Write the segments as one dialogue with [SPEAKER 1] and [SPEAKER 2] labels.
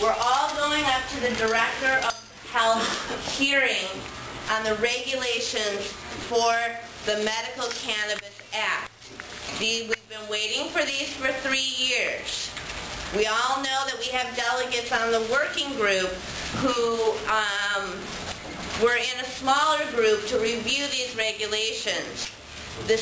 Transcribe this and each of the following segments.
[SPEAKER 1] we're all going up to the Director of Health hearing on the regulations for the Medical Cannabis Act. We've been waiting for these for 3 years. We all know that we have delegates on the working group who were in a smaller group to review these regulations. The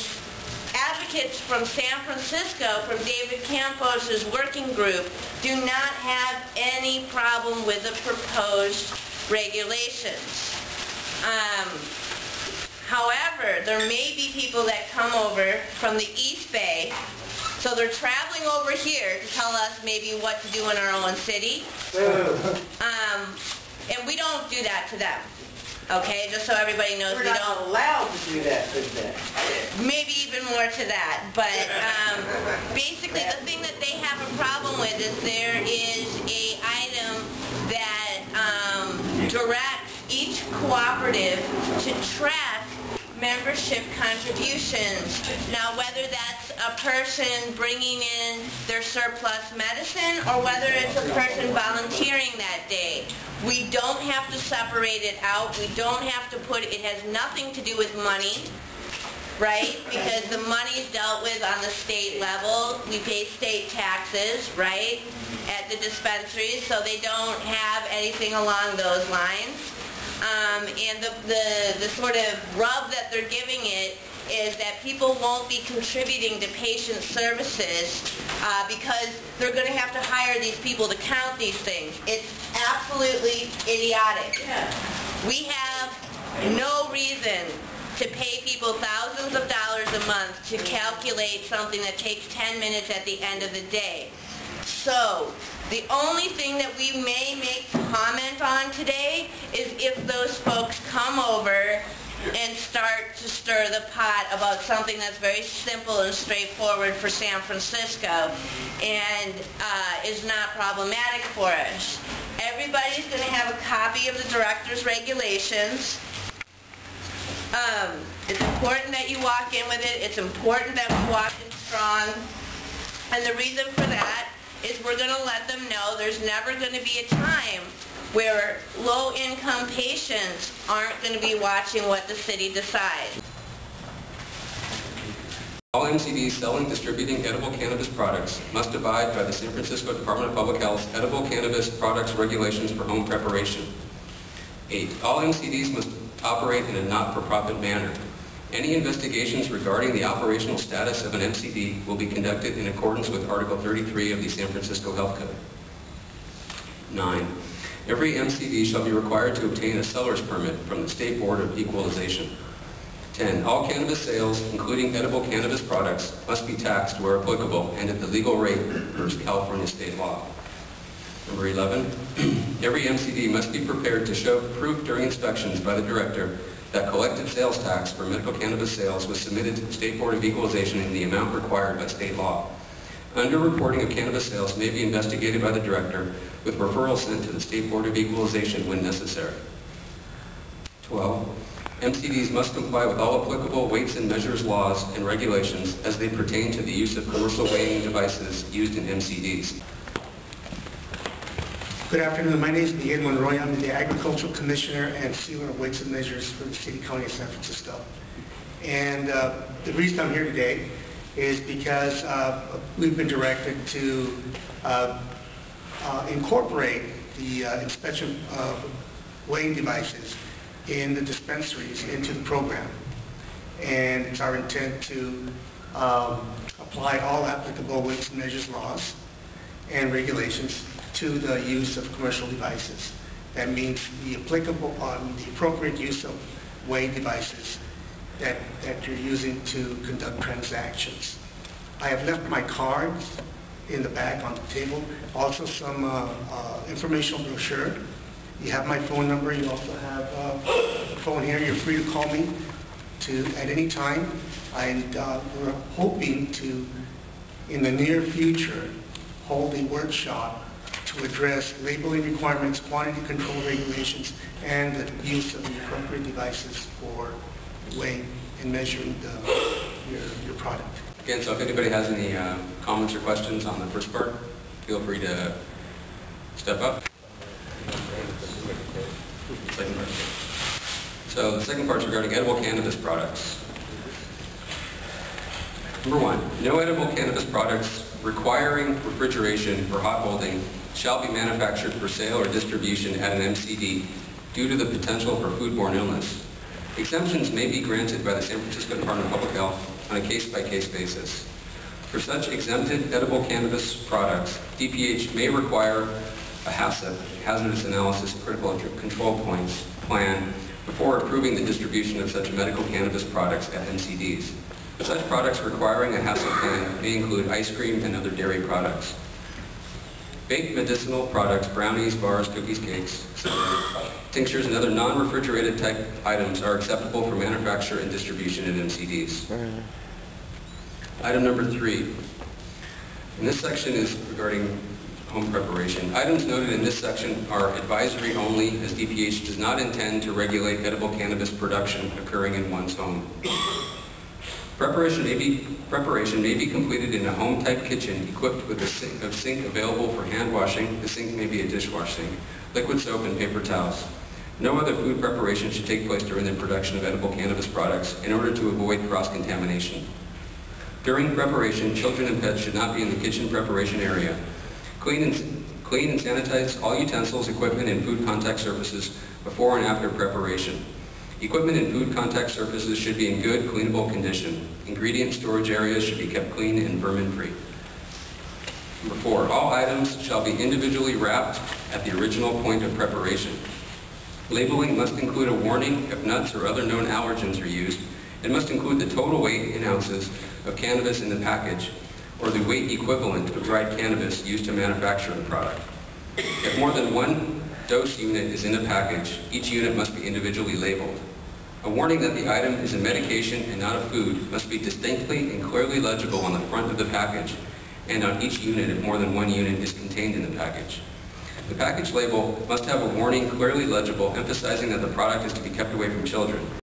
[SPEAKER 1] advocates from San Francisco, from David Campos's working group, do not have any problem with the proposed regulations. However, there may be people that come over from the East Bay, so they're traveling over here to tell us maybe what to do in our own city. And we don't do that to them. Okay, just so everybody knows,
[SPEAKER 2] we're not allowed to do that to them.
[SPEAKER 1] Maybe even more to that, but basically the thing that they have a problem with is there is a item that directs each cooperative to track membership contributions. Now, whether that's a person bringing in their surplus medicine or whether it's a person volunteering that day, we don't have to separate it out. We don't have to put it has nothing to do with money, right? Because the money is dealt with on the state level. We pay state taxes, right, at the dispensaries, so they don't have anything along those lines. And the sort of rub that they're giving it is that people won't be contributing to patient services because they're going to have to hire these people to count these things. It's absolutely idiotic. Yeah. We have no reason to pay people thousands of dollars a month to calculate something that takes 10 minutes at the end of the day. So, the only thing that we may make comment on today is if those folks come over and start to stir the pot about something that's very simple and straightforward for San Francisco and is not problematic for us. Everybody's going to have a copy of the director's regulations. It's important that you walk in with it. It's important that we walk in strong. And the reason for that is we're going to let them know there's never going to be a time where low-income patients aren't going to be watching what the city decides.
[SPEAKER 3] All MCDs selling and distributing edible cannabis products must abide by the San Francisco Department of Public Health's Edible Cannabis Products Regulations for Home Preparation. 8. All MCDs must operate in a not-for-profit manner. Any investigations regarding the operational status of an MCD will be conducted in accordance with Article 33 of the San Francisco Health Code. 9. Every MCD shall be required to obtain a seller's permit from the State Board of Equalization. 10. All cannabis sales, including edible cannabis products, must be taxed where applicable and at the legal rate per California state law. Number 11. Every MCD must be prepared to show proof during inspections by the director that collected sales tax for medical cannabis sales was submitted to the State Board of Equalization in the amount required by state law. Underreporting of cannabis sales may be investigated by the director with referral sent to the State Board of Equalization when necessary. 12. MCDs must comply with all applicable weights and measures laws and regulations as they pertain to the use of commercial weighing devices used in MCDs.
[SPEAKER 4] Good afternoon. My name is Miguel Monroy. I'm the Agricultural Commissioner and Sealer of Weights and Measures for the City County of San Francisco. And the reason I'm here today is because we've been directed to incorporate the inspection of weighing devices in the dispensaries into the program. And it's our intent to apply all applicable weights and measures laws and regulations to the use of commercial devices. That means the appropriate use of weighing devices that you're using to conduct transactions. I have left my cards in the back on the table, also some informational brochure. You have my phone number. You also have a phone here. You're free to call me at any time. And we're hoping to, in the near future, hold a workshop to address labeling requirements, quantity control regulations, and the use of the appropriate devices for weighing and measuring your product.
[SPEAKER 3] Again, so if anybody has any comments or questions on the first part, feel free to Step up. Second part. So the second part is regarding edible cannabis products. Number 1, no edible cannabis products requiring refrigeration or hot holding shall be manufactured for sale or distribution at an MCD due to the potential for foodborne illness. Exemptions may be granted by the San Francisco Department of Public Health on a case-by-case basis. For such exempted edible cannabis products, DPH may require a HACCP, Hazardous Analysis Critical Control Points, plan before approving the distribution of such medical cannabis products at MCDs. Such products requiring a HACCP plan may include ice cream and other dairy products. Baked medicinal products, brownies, bars, cookies, cakes, etc. Tinctures and other non-refrigerated type items are acceptable for manufacture and distribution at MCDs. Item number 3. And this section is regarding home preparation. Items noted in this section are advisory only, as DPH does not intend to regulate edible cannabis production occurring in one's home. Preparation may be completed in a home-type kitchen equipped with a sink available for hand washing. The sink may be a dishwash sink, liquid soap, and paper towels. No other food preparation should take place during the production of edible cannabis products in order to avoid cross-contamination. During preparation, children and pets should not be in the kitchen preparation area. Clean and sanitize all utensils, equipment, and food contact surfaces before and after preparation. Equipment and food contact surfaces should be in good, cleanable condition. Ingredient storage areas should be kept clean and vermin-free. Number 4, all items shall be individually wrapped at the original point of preparation. Labeling must include a warning if nuts or other known allergens are used, and must include the total weight in ounces of cannabis in the package, or the weight equivalent of dried cannabis used to manufacture the product. If more than one dose unit is in a package, each unit must be individually labeled. A warning that the item is a medication and not a food must be distinctly and clearly legible on the front of the package and on each unit if more than one unit is contained in the package. The package label must have a warning clearly legible emphasizing that the product is to be kept away from children.